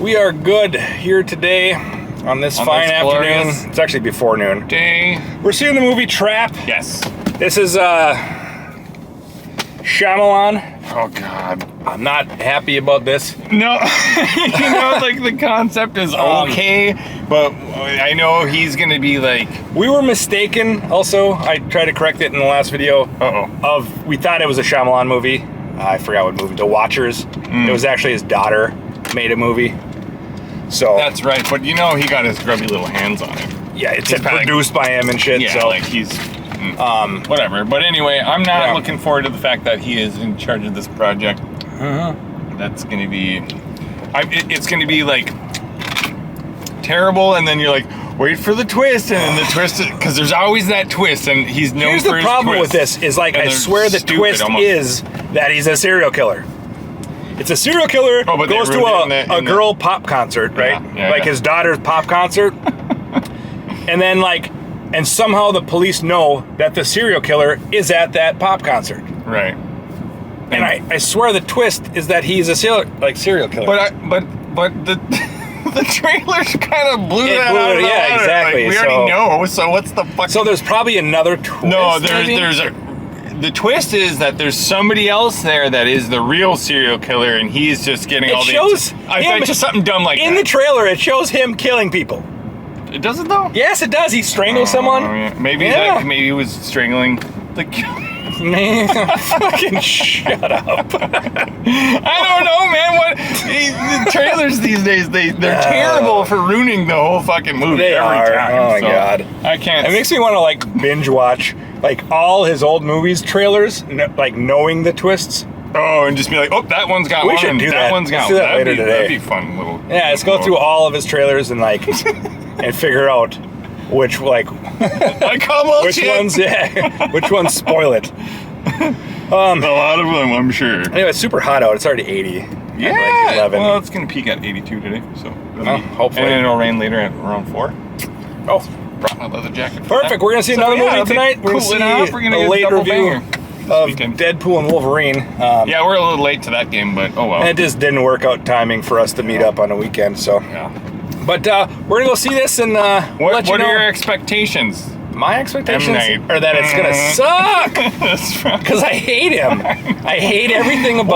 We are good here today on this fine afternoon. It's actually before noon. Day. We're seeing the movie Trap. Yes. This is Shyamalan. Oh God. I'm not happy about this. No, you know, like the concept is okay, but I know he's gonna be like. We were mistaken. Also, I tried to correct it in the last video. We thought it was a Shyamalan movie. I forgot what movie. The Watchers. It was actually his daughter made a movie. So that's right, but you know he got his grubby little hands on it. Yeah, it's produced by him and shit. Yeah, so like he's whatever. But anyway, I'm not looking forward to the fact that he is in charge of this project. That's gonna be, it's gonna be like terrible, and then you're like, wait for the twist, and then the twist, because there's always that twist, and he's known for his twist. Here's the problem with this is like, I swear the twist is that he's a serial killer. It's a serial killer goes to a girl pop concert, right? Yeah, his daughter's pop concert. And then and somehow the police know that the serial killer is at that pop concert. Right. And I swear the twist is that he's a serial killer. But the the trailers kind of blew that out of the water. Exactly. We already know, so what's the fuck? So there's probably another twist. No, the twist is that there's somebody else there that is the real serial killer, and he's just getting all the. I bet you something dumb like that. In the trailer, it shows him killing people. It doesn't though. Yes, it does. He strangles someone. Yeah. Maybe he was strangling the. Man, fucking shut up. I don't know, man. The trailers these days, they're terrible for ruining the whole fucking movie every time. Oh my God. I can't. It makes me want to binge watch all his old movies trailers, knowing the twists. Oh, and just be like, oh, that one's got one. We should do that. That one's got one. Later today. That'd be fun little. Yeah, let's go through all of his trailers and and figure out which ones spoil it. A lot of them, I'm sure. Anyway, it's super hot out. It's already 80. Yeah. 11. Well, it's gonna peak at 82 today, so hopefully. And then it'll rain later at around 4. Oh, brought my leather jacket. Perfect. We're gonna see another movie tonight. We're gonna see a late review of Deadpool and Wolverine. Yeah, we're a little late to that game, but oh well. And it just didn't work out timing for us to meet up on a weekend, so. Yeah. But we're gonna go see this and what are your expectations? My expectations are that it's gonna suck because I hate him. I hate everything about.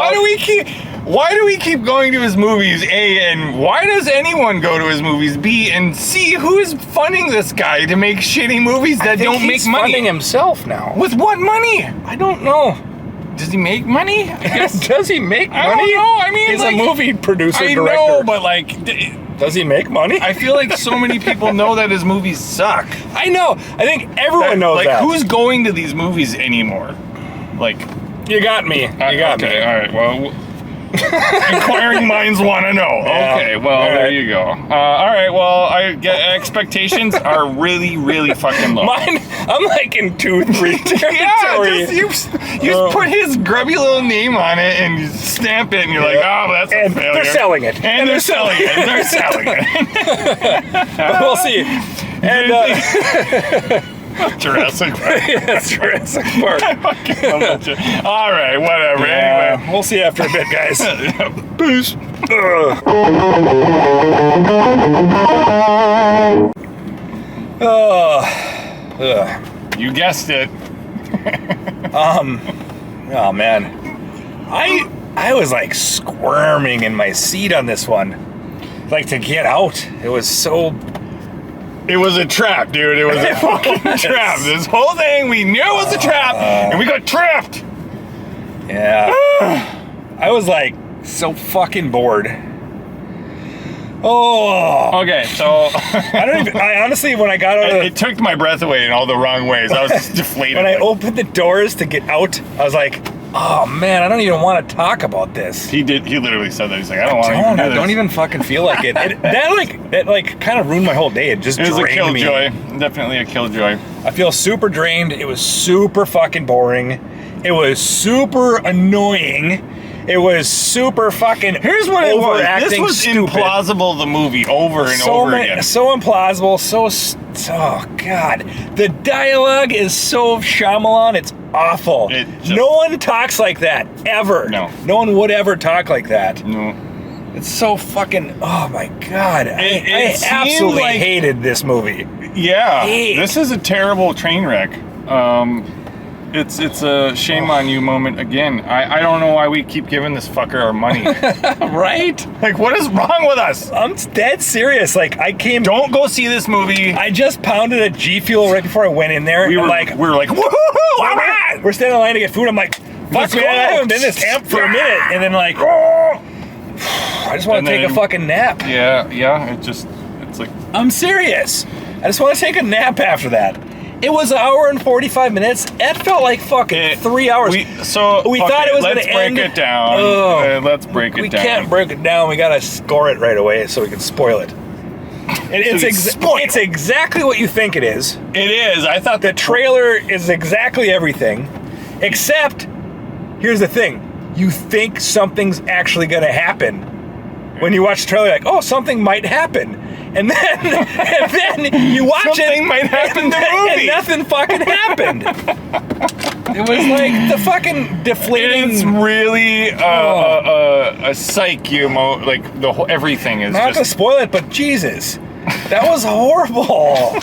Why do we keep going to his movies? A, and why does anyone go to his movies? B, and C, who is funding this guy to make shitty movies that don't make money? He's funding himself now. With what money? I don't know. Does he make money? Does he make money? I don't know. I mean, he's a movie producer, director. I know, but does he make money? I feel like so many people know that his movies suck. I know. I think everyone knows that. Who's going to these movies anymore? You got me. You got me. Okay, all right. Well, inquiring minds want to know. Yeah. Okay, well, there you go. All right, well, expectations are really, really fucking low. Mine, I'm in 2-3 territory. You put his grubby little name on it and you stamp it and you're like, oh, that's a failure. They're selling it. And they're selling it. They're selling it. But we'll see. And Jurassic Park. Yeah, Jurassic Park. All right, whatever. Yeah, anyway, we'll see after a bit, guys. Peace. You guessed it. Oh man, I was squirming in my seat on this one, to get out. It was so. It was a trap, dude. It was a fucking trap. This whole thing, we knew it was a trap, and we got trapped. Yeah. I was so fucking bored. Oh. Okay, so I honestly, when I got out it took my breath away in all the wrong ways. I was just deflated. When I opened the doors to get out, I was like, oh man, I don't even want to talk about this. He literally said that. He's like, I don't want to do this. I don't even fucking feel like it. That kind of ruined my whole day. It just drained me. It was a killjoy. Definitely a killjoy. I feel super drained. It was super fucking boring. It was super annoying. It was super fucking. Here's what it was. This was implausible. The movie over and over again. So implausible. Oh God. The dialogue is so Shyamalan. It's awful. No one talks like that ever. No. No one would ever talk like that. No. It's so fucking. Oh my god! I absolutely hated this movie. Yeah, this is a terrible train wreck. It's a shame on you moment again. I don't know why we keep giving this fucker our money. Right? Like, what is wrong with us? I'm dead serious. Like, Don't go see this movie. I just pounded a G Fuel right before I went in there. We were like, woohoo! All right! We're standing in line to get food. I'm like, fuck, man, I haven't been this amped for a minute. And then like, I just want to take a fucking nap. Yeah. It's like, I'm serious. I just want to take a nap after that. It was an hour and 45 minutes. It felt like fucking 3 hours. We thought it was going to end. Let's break it down. Let's break it down. We can't break it down. We got to score it right away so we can spoil it. It's exactly what you think it is. It is. I thought the trailer is exactly everything, except here's the thing: you think something's actually going to happen when you watch the trailer. Like, oh, something might happen, and then you watch something might happen in the movie, and nothing fucking happened. It was like the fucking deflating. It's really a psych like the whole everything is. Not just... to spoil it, but Jesus, that was horrible.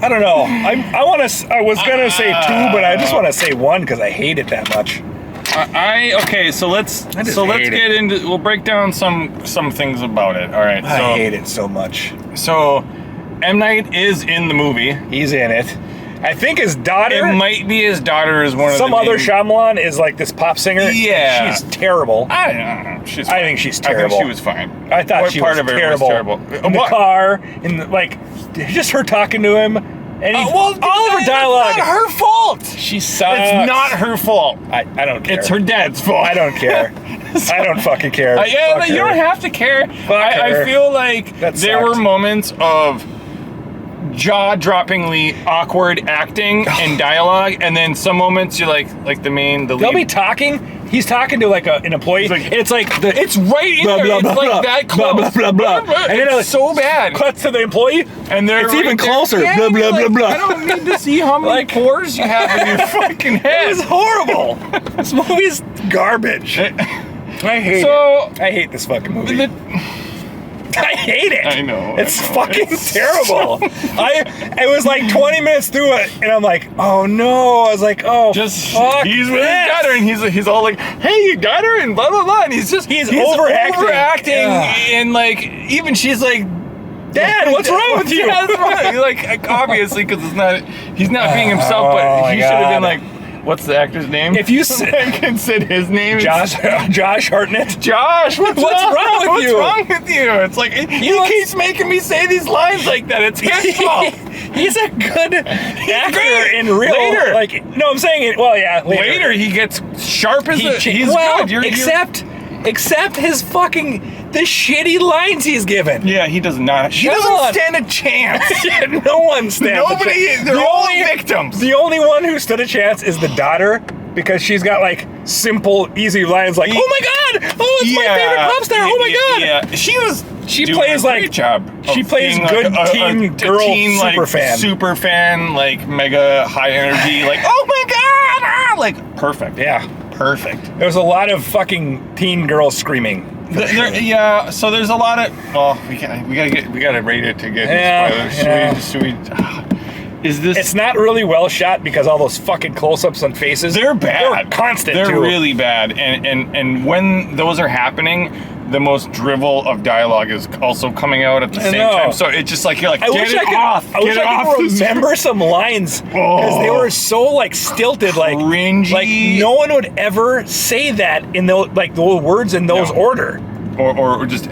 I don't know. I was gonna say 2, but I just want to say 1 because I hate it that much. Okay, so let's get into. We'll break down some things about it. All right. I hate it so much. So, M. Night is in the movie. He's in it. I think his daughter. It might be his daughter is one of some other Shyamalan is like this pop singer. Yeah, she's terrible. I don't know. I think she's terrible. I think she was fine. I thought she was terrible. In the car, just her talking to him. And all of her dialogue. It's not her fault. She sucks. It's not her fault. I don't care. It's her dad's fault. I don't care. I don't fucking care. You don't have to care. I feel like there were moments of jaw-droppingly awkward acting and dialogue, and then some moments you're like the lead. They'll be talking. He's talking to like an employee, and it's like it's right in there. It's like that close. Blah, blah, blah, blah. And then it's so bad. Cuts to the employee, and it's even closer. Yeah, blah, blah, blah. I don't need to see how many pores you have in your fucking head. It was horrible. This movie's garbage. I hate it. I hate this fucking movie. I hate it. I know. It's fucking terrible. It was like 20 minutes through it, and I'm like, oh no. I was like, oh, fuck. He's with his daughter, and he's all like, hey, you got her, and blah blah blah, and he's overacting, and like even she's like, Dad, what's wrong with you? Like obviously because he's not being himself, but he should have been like. What's the actor's name? If you can say his name, Josh Hartnett. Josh, what's wrong with you? What's wrong with you? It's like he keeps making me say these lines like that. It's his fault. He's a good actor in real. Later, I'm saying it. Well, yeah. Later he gets sharp as he's good. Except his fucking the shitty lines he's given. Yeah, he does not. He doesn't stand a chance. No one stands. Nobody. They're all victims. The only one who stood a chance is the daughter because she's got like simple, easy lines like, "Oh my god! Oh, it's my favorite pop star! Oh my god!" Yeah, she plays a great job. She plays good teen girl super fan, like mega high energy, like oh my god, like perfect. Yeah. Perfect. There was a lot of fucking teen girls screaming. Yeah, so there's a lot of. Well, we gotta rate it to get spoilers. Should we? Is this? It's not really well shot because all those fucking close-ups on faces. They're bad. They're constant. They're really bad, and when those are happening, the most drivel of dialogue is also coming out at the same time. So it's just like you're like, get it off. I wish I could remember some lines because they were so like stilted, like cringy. Like no one would ever say that in those words in those order. Or just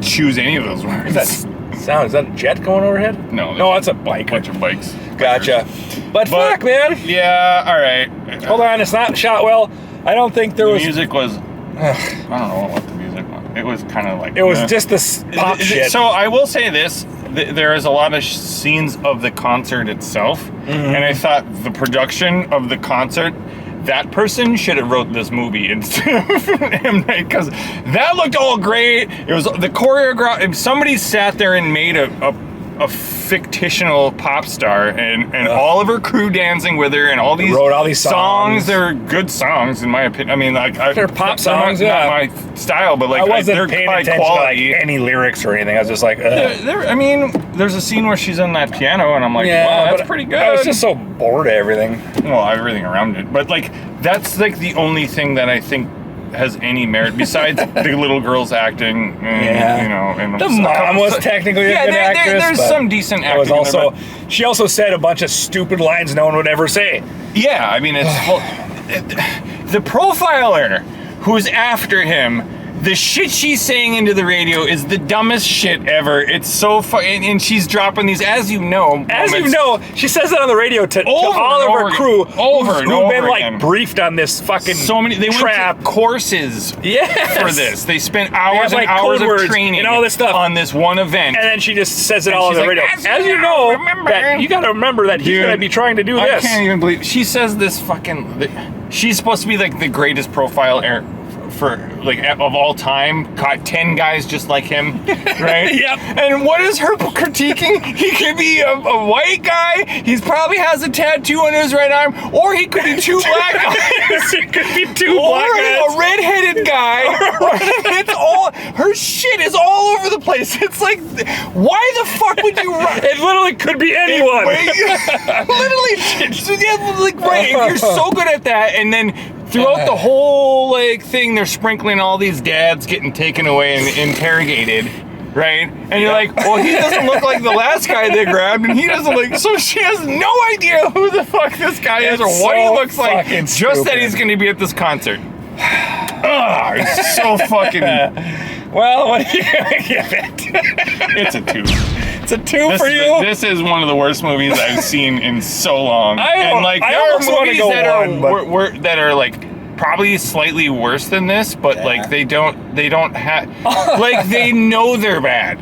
choose any of those words. Is that a jet going overhead? No, that's a bike. A bunch of bikes. Gotcha. But fuck, man. Yeah. All right. Hold on. It's not shot well. I don't think there was. The music was. I don't know what the music was. It was kind of like. It was just this pop shit. So I will say this: there is a lot of scenes of the concert itself, and I thought the production of the concert. That person should have wrote this movie instead of M. Night because that looked all great. It was the choreograph. If somebody sat there and made a a fictional pop star and all of her crew dancing with her and all these wrote all these songs. They're good songs in my opinion. I mean, like they're pop songs, not my style, but like I wasn't they're paying high attention quality. to like any lyrics or anything. I was just like, I mean, there's a scene where she's on that piano, and I'm like, wow, that's pretty good. I was just so bored of everything. Well, everything around it, but like that's like the only thing that I think has any merit besides the little girl's acting. And, you know, and the mom was technically a good actress. There's some decent acting. Was also, she also said a bunch of stupid lines no one would ever say. Yeah, I mean, it's the profiler who's after him. The shit she's saying into the radio is the dumbest shit ever. It's so funny, and she's dropping these, as you know. She says it on the radio to all of her crew who've been like briefed on this fucking they trap. Went to courses for this. They spent hours and hours of training and all this stuff on this one event. And then she just says it all on the radio. As you know, that you got to remember that he's going to be trying to do this. I can't even believe she says this fucking. She's supposed to be like the greatest profile for like of all time, caught 10 guys just like him, right? Yep. And what is her critiquing? He could be a white guy. He probably has a tattoo on his right arm, or he could be two black guys. It could be two black guys. Or a redheaded guy. It's all her shit is all over the place. It's like, why the fuck would you run? It literally could be anyone. Literally, like right. If you're so good at that, and then throughout the whole like thing, they're sprinkling all these dads getting taken away and interrogated, right? And you're like, well, he doesn't look like the last guy they grabbed, and he doesn't look. So she has no idea who the fuck this guy is or what he looks like. Just that he's going to be at this concert. Ugh, it's so fucking. Well, what are you gonna give it? It's a 2. It's a 2 for you. This is one of the worst movies I've seen in so long. There are movies that are like probably slightly worse than this, but like they don't have like they know they're bad.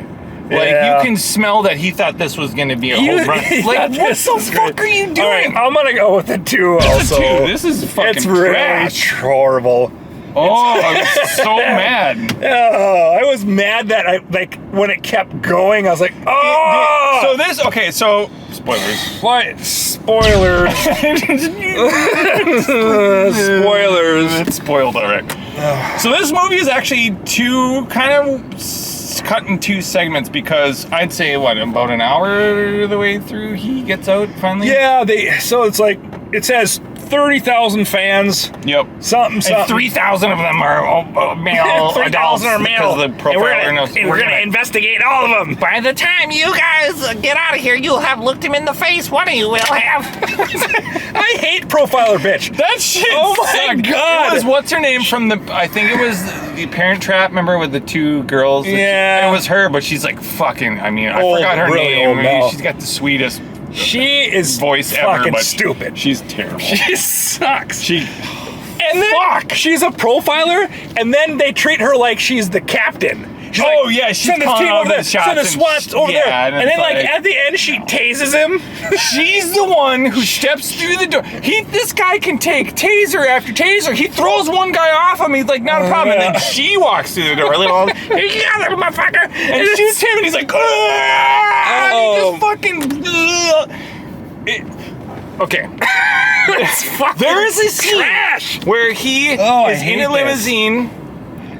Like you can smell that he thought this was going to be a whole run. Like what the fuck are you doing? All right, I'm gonna go with a 2. It's also, a 2. This is fucking trash. Really horrible. Oh, I was so mad. I was mad that when it kept going, I was like, oh! So this, okay, so, spoilers. What? Spoilers. Spoilers. It's spoiled already. So this movie is actually cut in 2 segments because I'd say, about an hour the way through he gets out finally? Yeah, so it's like, it says 30,000 fans. Yep. Something. And 3,000 of them are male. 3,000 are male. And we're gonna investigate all of them. By the time you guys get out of here, you'll have looked him in the face. One of you will have. I hate Profiler Bitch. That shit. Oh my god. It was what's her name from I think it was the Parent Trap. Remember with the 2 girls? Yeah. It was her, but she's like fucking. I mean, I forgot her name. No. She's got the sweetest. She is voice fucking ever, but stupid. She's terrible. She sucks. And then she's a profiler, and then they treat her like she's the captain. She's send this team over there. Send the SWAT over there. And then, at the end, she tases him. She's the one who steps through the door. This guy can take taser after taser. He throws one guy off him. He's like, not a problem. And then she walks through the door. Here you go, little motherfucker. And shoots him, and he's like, he just fucking. Okay. There is a scene where he is in a limousine.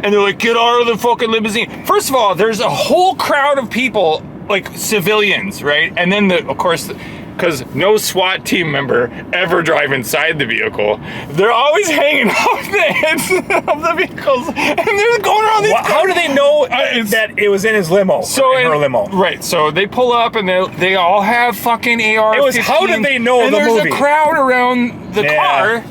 And they're like, get out of the fucking limousine. First of all, there's a whole crowd of people, like civilians, right? And then, of course, because no SWAT team member ever drive inside the vehicle, they're always hanging off the heads of the vehicles. And they're going around these How do they know that it was in his limo? In her limo? Right, so they pull up and they all have fucking AR-15. How did they know and the movie? There's a crowd around the car.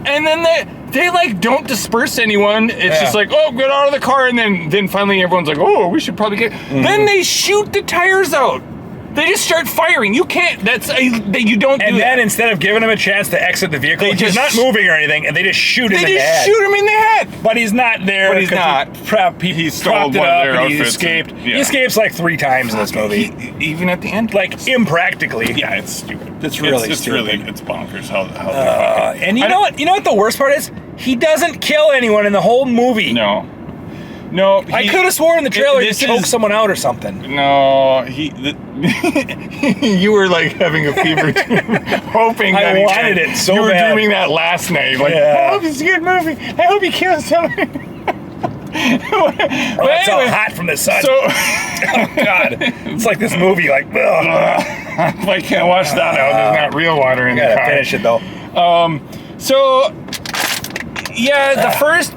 And then they like don't disperse anyone. It's just like, oh, get out of the car, and then finally everyone's like, oh, we should probably get. Then they shoot the tires out. They just start firing. You can't. You don't. And then instead of giving him a chance to exit the vehicle, he's not moving or anything, and they just shoot him in the head. They just shoot him in the head. But he's not there. But he's not. He stole one of their outfits. He escaped. He escapes like 3 times in this movie. Even at the end, like impractically. Yeah, it's stupid. It's really stupid. It's bonkers how and you know what? You know what the worst part is? He doesn't kill anyone in the whole movie. No. No, I could have sworn in the trailer he choked someone out or something. No, you were like having a fever dream, hoping that I wanted it so you were bad. dreaming that last night. Like, I hope it's a good movie. I hope he kills someone. It's all hot from the sun. So, oh God, it's like this movie. Like, I can't watch that now. There's not real water in the car. Finish it though. So, yeah, the first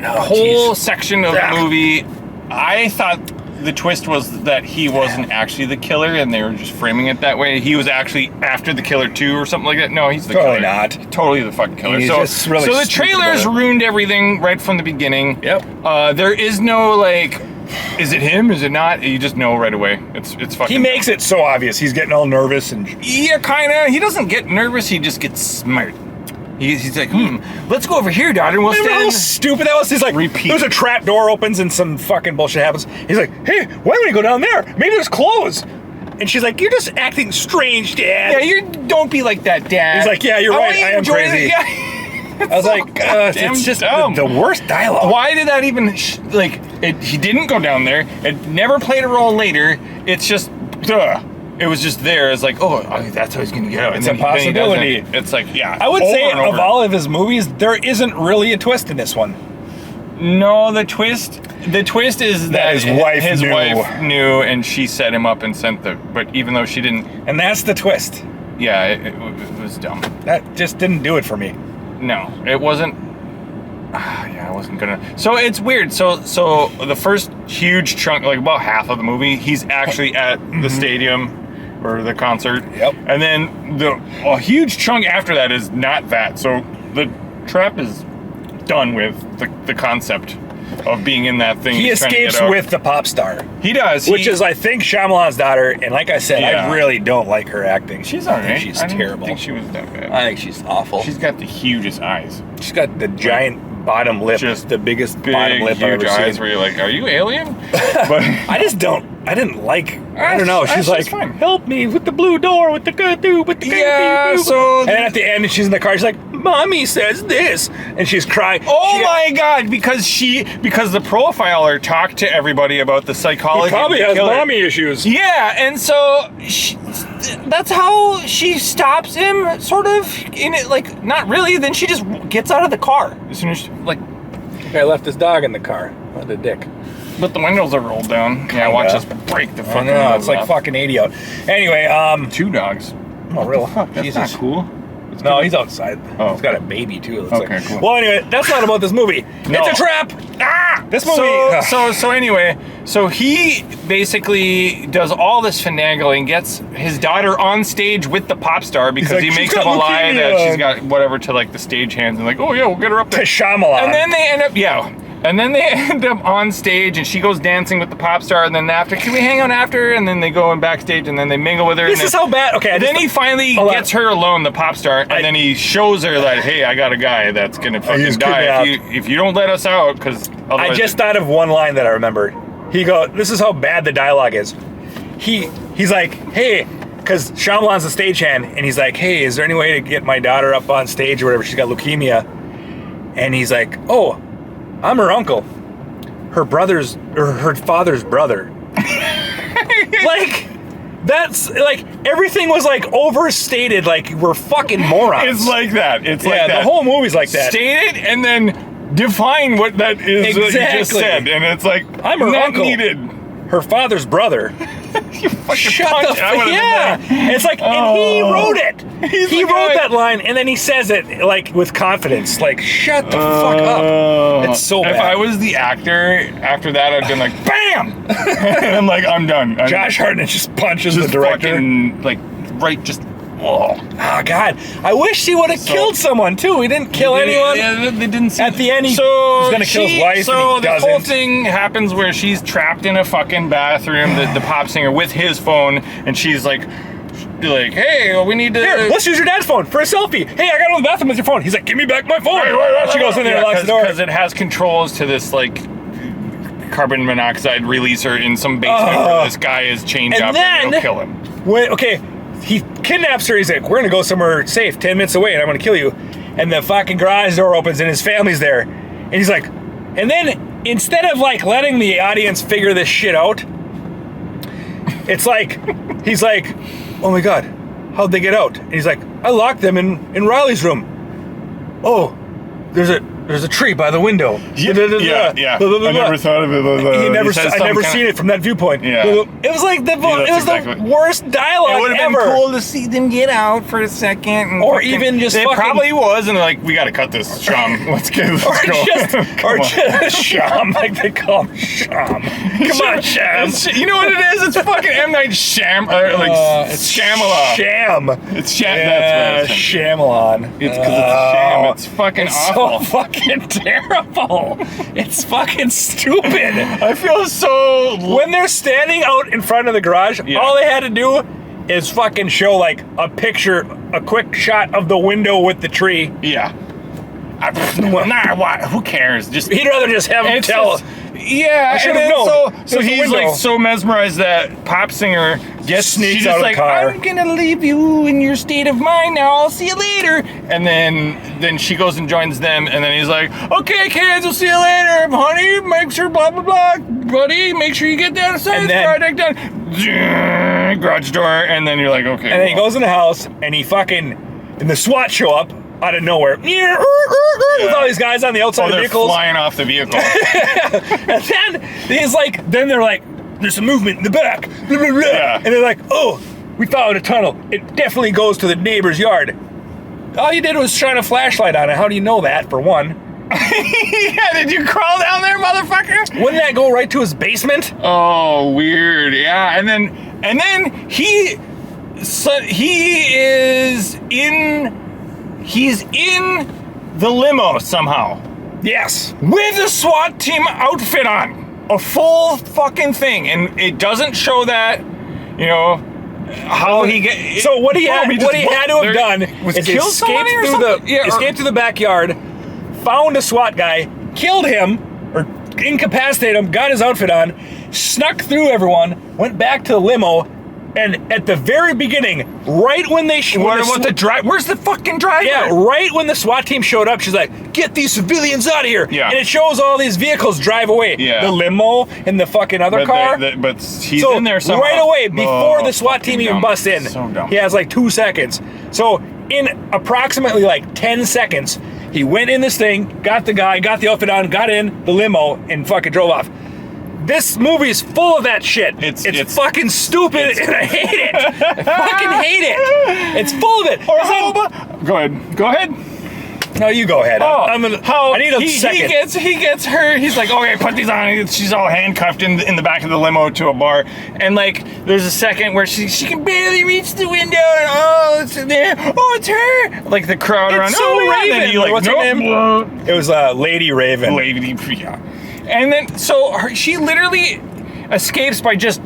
whole section of the movie, I thought the twist was that he wasn't actually the killer, and they were just framing it that way. He was actually after the killer too, or something like that. No, he's the killer. Not. Totally the fucking killer. He's just really so the trailers ruined everything right from the beginning. Yep. There is no like, is it him? Is it not? You just know right away. It's fucking. He makes it so obvious. He's getting all nervous and. Yeah, kinda. He doesn't get nervous. He just gets smart. He's like, let's go over here, daughter. We'll Remember how stupid that was? He's like, there's a trap door opens and some fucking bullshit happens. He's like, hey, why don't we go down there? Maybe there's clothes. And she's like, you're just acting strange, Dad. Yeah, don't be like that, Dad. He's like, yeah, you're right. I am crazy. Yeah. I was like, it's just the worst dialogue. Why did that even, he didn't go down there. It never played a role later. It's just, it was just there. It's like, that's how he's going to get out. It's a possibility. It's like, yeah. I would say of all of his movies, there isn't really a twist in this one. No, the twist is that his wife knew, and she set him up and but even though she didn't. And that's the twist. Yeah, it was dumb. That just didn't do it for me. No, it wasn't. I wasn't gonna. So it's weird. So the first huge chunk, like about half of the movie, he's actually at the stadium or the concert. Yep. And then a huge chunk after that is not that. So the trap is done with the concept of being in that thing. He escapes with the pop star. He does. Which is, I think, Shyamalan's daughter. And like I said, Yeah. I really don't like her acting. She's all right. She's terrible. I think she was that bad. I think she's awful. She's got the hugest eyes. She's got the giant bottom lip. Just the biggest big, bottom lip I've huge ever eyes seen. where you're like, are you alien? But I didn't like, I don't know. She's like, fine. help me with the blue door, with the good dude, with the good dude. So and then at the end, she's in the car. She's like, Mommy says this, and she's crying. Oh my God! Because the profiler talked to everybody about the psychology. He probably of the has killer. mommy issues. Yeah, and so that's how she stops him, sort of. In it, like not really. Then she just gets out of the car as soon as The guy left his dog in the car. What a dick. But the windows are rolled down. Yeah, watch us break the fucking. No, it's like fucking 80 out. Anyway, 2 dogs. Oh, real? Fuck, that's Jesus. not cool. No, he's outside. Oh, he's got a baby too. Okay, cool. Well, anyway, that's not about this movie. No. It's a trap. This movie. So anyway, so he basically does all this finagling, gets his daughter on stage with the pop star because like, he makes "She's up got a lie that leukemia." she's got whatever to like the stage hands and like, oh yeah, we'll get her up To there. Shyamalan. And then they end up on stage, and she goes dancing with the pop star. And then after, can we hang out after? And then they go in backstage, and then they mingle with her. This is how bad. Okay. Then he finally gets her alone, the pop star, and then he shows her that, hey, I got a guy that's gonna fucking die if you don't let us out, because I just thought of one line that I remember. This is how bad the dialogue is. He's like, hey, because Shyamalan's a stagehand, and he's like, hey, is there any way to get my daughter up on stage or whatever? She's got leukemia. And he's like, oh, I'm her uncle. Her father's brother. Like, that's like everything was like overstated, like we're fucking morons. It's like that. It's like that. The whole movie's like that. State it and then define what that is that you just said. And it's like, I'm her uncle. Needed. Her father's brother. You fucking Shut the fuck. Yeah. It's like, and he wrote it. He wrote that line, and then he says it like with confidence. Like, shut the fuck up. It's so bad. If I was the actor, after that, I'd been like, bam! And I'm like, I'm done. Josh Hartnett just punches the director. Fucking, like, right, just. Oh God! I wish he would have killed someone too. He didn't kill anyone. Yeah, they didn't see. At the end, he's gonna kill his wife. So and he the doesn't. whole thing happens where she's trapped in a fucking bathroom, the pop singer with his phone, and she's like, hey, well, we need to. Here, let's use your dad's phone for a selfie. Hey, I got in the bathroom with your phone. He's like, give me back my phone. She goes in there and locks the door because it has controls to this like carbon monoxide releaser in some basement where this guy is chained up and he'll kill him. He kidnaps her. He's like, we're gonna go somewhere safe, 10 minutes away, and I'm gonna kill you. And the fucking garage door opens, and his family's there. And he's like, and then instead of like letting the audience figure this shit out, it's like, he's like, oh my God, how'd they get out? And he's like, I locked them in Riley's room. Oh, there's a tree by the window. Yeah. I never thought of it. I've never seen it from that viewpoint. Yeah. It was like the worst dialogue ever. It would have been cool to see them get out for a second. Or even just it probably was, and they're like, we got to cut this, Sham. Let's go. Or just Sham, like they call him Sham. Come on, Sham. You know what it is? It's fucking M. Night it's Shyamalan. Sham. It's Sham. Yeah, that's Shyamalan. It's because it's a sham. It's fucking awful. So fucking terrible. It's fucking stupid. I feel so... When they're standing out in front of the garage, all they had to do is fucking show like a picture, a quick shot of the window with the tree. Yeah. Who cares? He'd rather just have him tell. Yeah, I should have known. So he's like so mesmerized that pop singer sneaks out of the car. I'm gonna leave you in your state of mind now. I'll see you later. And then she goes and joins them. And then he's like, okay, kids, I'll see you later, honey. Make sure blah blah blah, buddy. Make sure you get that science project done. Garage door. And then you're like, okay. And then he goes in the house and the SWAT show up out of nowhere. With all these guys on the outside of the vehicles. Flying off the vehicle. And then they're like, there's some movement in the back. Yeah. And they're like, oh, we found a tunnel. It definitely goes to the neighbor's yard. All you did was shine a flashlight on it. How do you know that, for one? Yeah, did you crawl down there, motherfucker? Wouldn't that go right to his basement? Oh, weird. Yeah, and then he's in the limo somehow. Yes. With a SWAT team outfit on. A full fucking thing. And it doesn't show that, how he get. So what he had to have done is escape through the backyard, found a SWAT guy, killed him, or incapacitated him, got his outfit on, snuck through everyone, went back to the limo, and at the very beginning, right when they where's the fucking driver? Yeah, right when the SWAT team showed up, she's like, "Get these civilians out of here!" Yeah, and it shows all these vehicles drive away. Yeah, the limo and the fucking other car. But he's in there somehow. Right away, before the SWAT team even busts in, so dumb. He has like 2 seconds. So in approximately like 10 seconds, he went in this thing, got the guy, got the outfit on, got in the limo, and fucking drove off. This movie is full of that shit. It's fucking stupid, and I hate it. I fucking hate it. It's full of it. Go ahead. No, you go ahead. I need a second. He gets her. He's like, okay, put these on. She's all handcuffed in the back of the limo to a bar, and like, there's a second where she can barely reach the window, and it's there. Oh, it's her. Like the crowd around. Raven. What's her name? It was Lady Raven. Yeah. And then, she literally escapes by just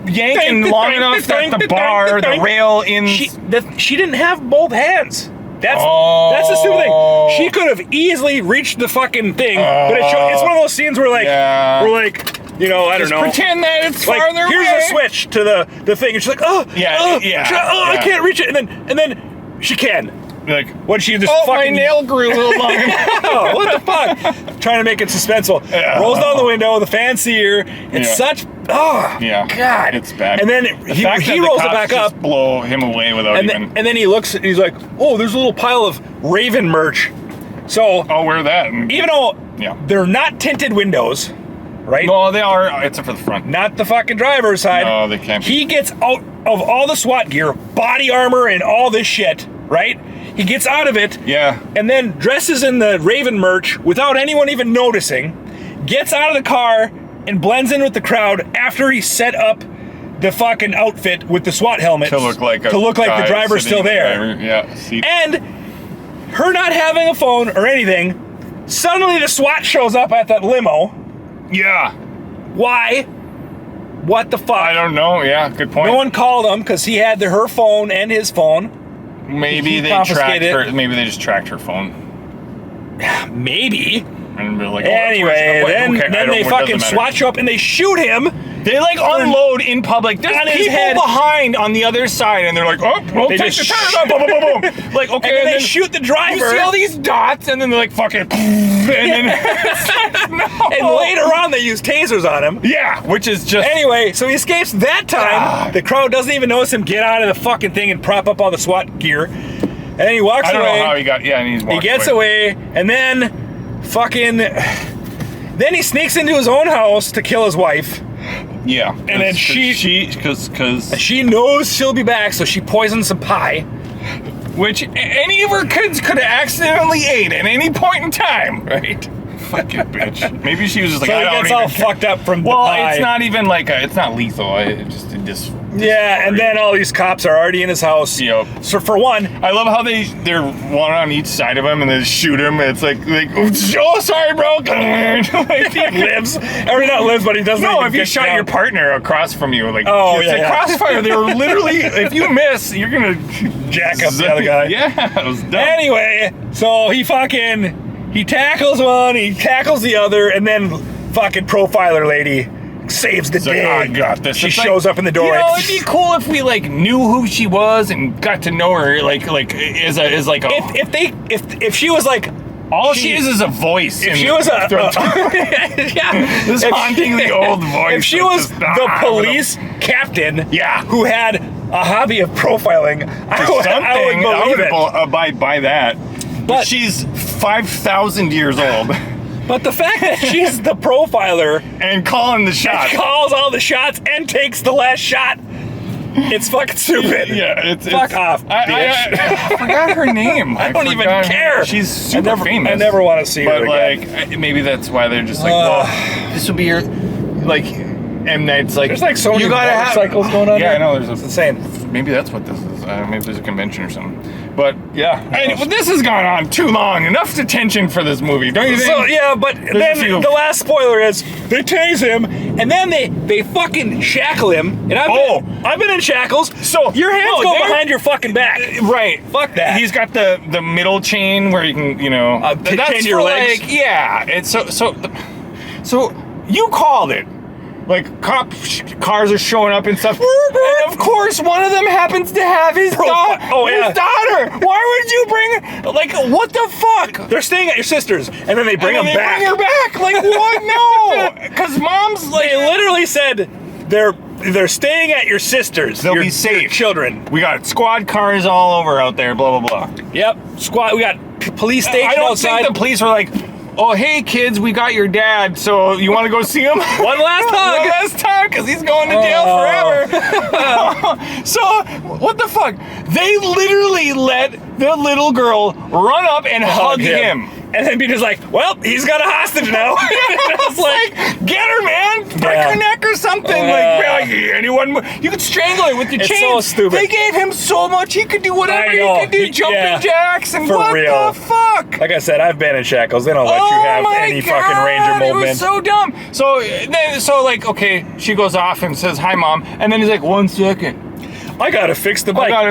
yanking long enough that the bar, the rail in. She didn't have both hands. That's the stupid thing. She could have easily reached the fucking thing, but it's one of those scenes where I don't know. Pretend that it's like, farther away. Here's a switch to the thing, and she's like, I can't reach it, and then she can. Like, what she just my nail grew a little longer. Oh, what the fuck? Trying to make it suspenseful. Rolls down the window, the fans see her. It's such. Oh, God. It's bad. And then he rolls it back up. Blow him away without and then he looks, and he's like, oh, there's a little pile of Raven merch. So. I'll wear that. Even though they're not tinted windows, right? No, they are, except for the front. Not the fucking driver's side. No, they can't be. He gets out of all the SWAT gear, body armor, and all this shit, right? He gets out of it, and then dresses in the Raven merch without anyone even noticing, gets out of the car, and blends in with the crowd after he set up the fucking outfit with the SWAT helmet to look like the driver's still there. And her not having a phone or anything, suddenly the SWAT shows up at that limo. Yeah. Why? What the fuck? I don't know. Yeah, good point. No one called him because he had her phone and his phone. Maybe they tracked her. Maybe they just tracked her phone. Maybe. And like, anyway, then they fucking SWAT show up and they shoot him. They like unload in public. There's people behind on the other side, and they're like, oh, well, take the tire, boom, boom, boom, boom. Like, okay, and then they shoot the driver. You see all these dots, and then they're like, fucking, and then no. And later on, they use tasers on him. Yeah, which is just anyway. So he escapes that time. The crowd doesn't even notice him get out of the fucking thing and prop up all the SWAT gear, and then he walks away. I don't know how he got. Yeah, and he gets away, and then fucking. Then he sneaks into his own house to kill his wife. Yeah, and then because she knows she'll be back, so she poisons some pie, which any of her kids could have accidentally ate at any point in time, right? Fucking bitch. Maybe she was just like, so I don't even. All fucked up from the pie. Well, it's not even like it's not lethal. It just. Yeah, and then all these cops are already in his house. Yep. So for one, I love how they're one on each side of him and they shoot him. It's like oh, sorry, bro. Like he lives, or not lives, but he doesn't. No, if you shot your partner across from you, like crossfire. They were literally, if you miss, you're gonna jack up the other guy. Yeah, it was dumb. Anyway, so he tackles one, he tackles the other, and then fucking profiler lady saves the day. Like, oh, I got this. She shows up in the door. You know, it'd be cool if we like knew who she was and got to know her. Like as like a. If she was like. All she is a voice. If she was yeah, this haunting the old voice. If she was the police captain, yeah, who had a hobby of profiling, I would abide by that. But she's 5,000 years old. But the fact that she's the profiler and calling the shots, calls all the shots, and takes the last shot. It's fucking stupid. Yeah, fuck off, bitch. I forgot her name. I don't even care. She's super famous. I never want to see her again. But like, maybe that's why they're just like, well, this will be your like. M. Night's like, there's like so many motorcycles going on. Yeah, there. I know. It's insane. Maybe that's what this is. Maybe there's a convention or something. But yeah, this has gone on too long. Enough detention for this movie, don't you think? So yeah, but then the last spoiler is they tase him, and then they fucking shackle him. And I've been in shackles. So your hands go behind your fucking back. Right. Fuck that. He's got the middle chain where you can chain your legs. Like, yeah. It's so you called it. Like, cars are showing up and stuff. And of course, one of them happens to have his daughter. His daughter. Why would you bring... Like, what the fuck? They're staying at your sister's, and then they bring them back. Bring her back. Like, what? No. Because mom's like... They literally said they're staying at your sister's. They'll be safe. Your children. We got squad cars all over out there, blah, blah, blah. Yep. Squad. We got police station outside. I don't think the police were like... Oh, hey, kids, we got your dad, so you want to go see him? One last time. One last time, because he's going to jail forever. So, what the fuck? They literally let the little girl run up and hug him. And then Peter's like, well, he's got a hostage now. It's like, get her, man. Break her neck or something. You could strangle her with your chain. It's so stupid. They gave him so much. He could do whatever he could do. Jumping jacks and what the fuck? Like I said, I've been in shackles. They don't let you have any fucking range of movement. It was so dumb. So like, okay, she goes off and says, hi, Mom. And then he's like, 1 second. I gotta fix the bike. I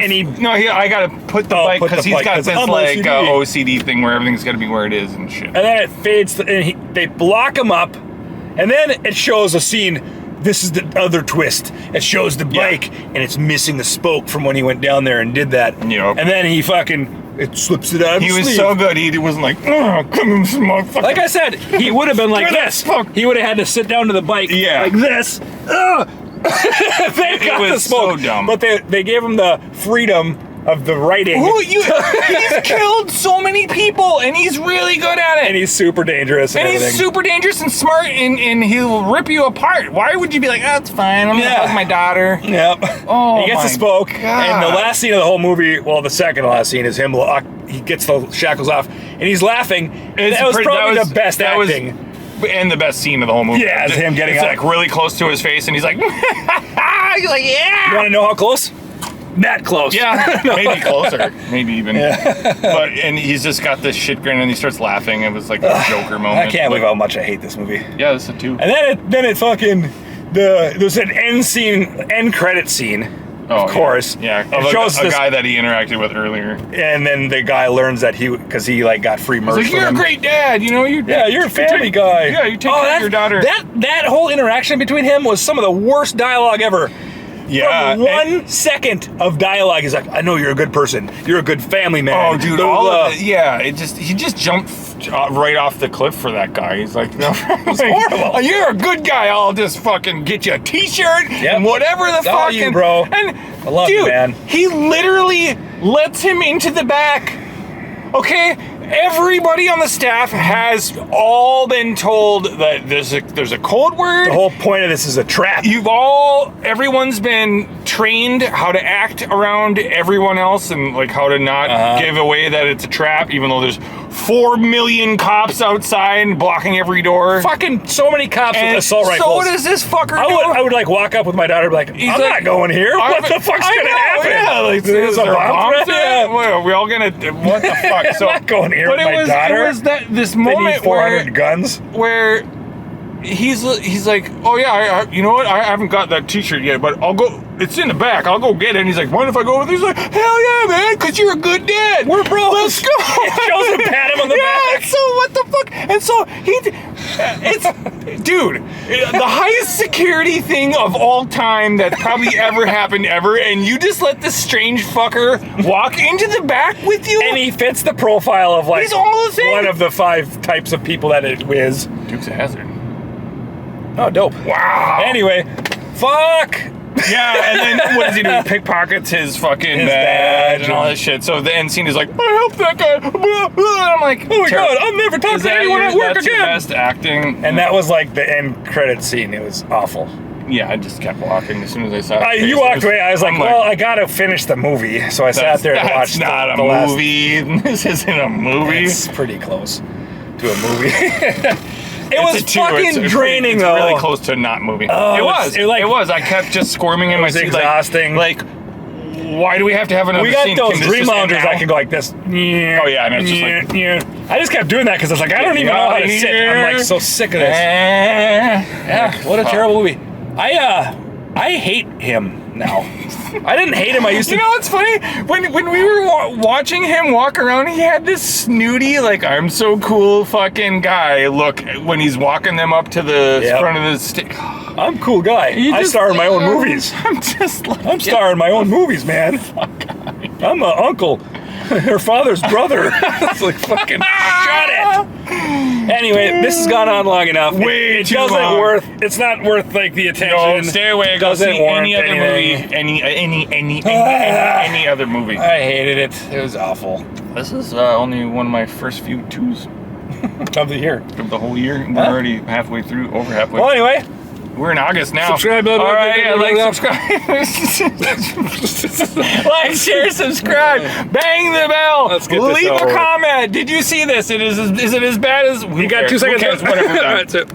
gotta put the bike because he's got this like OCD thing where everything's gotta be where it is and shit. And then it fades, and they block him up, and then it shows a scene. This is the other twist. It shows the bike, and it's missing the spoke from when he went down there and did that. Yep. And then he it slips it out. He was so good. He wasn't like, oh, come on, motherfucker. Like I said, he would have been like this. He would have had to sit down to the bike like this. They got the smoke, so dumb. but they gave him the freedom of the writing. He's killed so many people, and he's really good at it. And he's super dangerous. And he's super dangerous and smart, and he'll rip you apart. Why would you be like, that's fine, I'm gonna hug my daughter. Yep. Oh, he gets the spoke, God. and the last scene of the whole movie, well, the second to last scene is him. He gets the shackles off, and he's laughing. That was probably the best acting. And the best scene of the whole movie. Yeah, it's him getting like really close to his face, and he's like, he's like, yeah. You want to know how close? That close. Yeah, maybe closer, maybe even. Yeah. And he's just got this shit grin, and he starts laughing. It was like a Joker moment. I can't believe how much I hate this movie. Yeah, this is too. And then it fucking there's an end credit scene of course. Yeah, it shows a guy that he interacted with earlier. And then the guy learns that because he like got free merch. Like, you're a great dad, you know. You're a family guy. Yeah, you take care of your daughter. That whole interaction between him was some of the worst dialogue ever. Yeah, from 1 second of dialogue, he's like, "I know you're a good person. You're a good family man." Oh, dude, he just jumped right off the cliff for that guy. He's like, "No, it's horrible. You're a good guy. I'll just fucking get you a T-shirt and whatever the fuck." You, bro. And I love you, man. He literally lets him into the back. Okay. Everybody on the staff has all been told that there's a code word. The whole point of this is a trap. Everyone's been trained how to act around everyone else and like how to not give away that it's a trap, even though there's 4 million cops outside blocking every door. Fucking so many cops with assault rifles. So does this fucker do? I would like walk up with my daughter and be like, I'm not going here. What the fuck's gonna happen? Yeah, like, there's a bomb threat? Yeah. Are we all gonna? What the fuck? So I'm not going here with my daughter. It was this moment they need 400 guns where he's like, oh yeah, you know what? I haven't got that T-shirt yet, but I'll go. It's in the back. I'll go get it. And he's like, mind if I go with you? He's like, hell yeah, man, because you're a good dad. We're bros. Let's go. Shows him, pat him on the back. So what the fuck? And so dude, the highest security thing of all time that probably ever happened ever, and you just let this strange fucker walk into the back with you? And he fits the profile of like he's all the same. One of the 5 types of people that it is. Dukes of Hazzard. Oh, dope. Wow. Anyway, fuck. Yeah, and then what does he do? He pickpockets his fucking badge and all that shit. So the end scene is like, I helped that guy. And I'm like, oh my god, I'll never talk to anyone at work again. That's your best acting. And that was like the end credit scene. It was awful. Yeah, I just kept walking as soon as I saw it. You walked away. I was like, well, I gotta finish the movie. So I sat there and watched That's not a movie. This isn't a movie. It's pretty close to a movie. It was fucking draining, though. It's really close to not movie. Oh, it was. I kept just squirming in my seat. Exhausting. Like, why do we have to have another scene? We got those dream loungers I can go like this. Oh, yeah. And it's just like... I just kept doing that because I was like, I don't even know how to sit. I'm like so sick of this. Yeah, what a terrible movie. I hate him now. I didn't hate him. I used to. You know what's funny? When we were watching him walk around, he had this snooty, like, I'm so cool fucking guy look when he's walking them up to the front of the stage. I'm a cool guy. I star in my own movies. I'm starring in my own movies, man. I'm an uncle. Her father's brother. It's like fucking shut it. Anyway, this has gone on long enough. Way too long. It's not worth like the attention. No, stay away. Go see any other movie. Any other movie. I hated it. It was awful. This is only one of my first few twos of the year. Of the whole year. We're already halfway through. Over halfway. Well, anyway. We're in August now. Subscribe, all right, subscribe. Like, share, subscribe. Bang the bell. Let's get Leave a comment. Did you see this? Is it as bad as... You got 2 seconds. Whatever. That's it.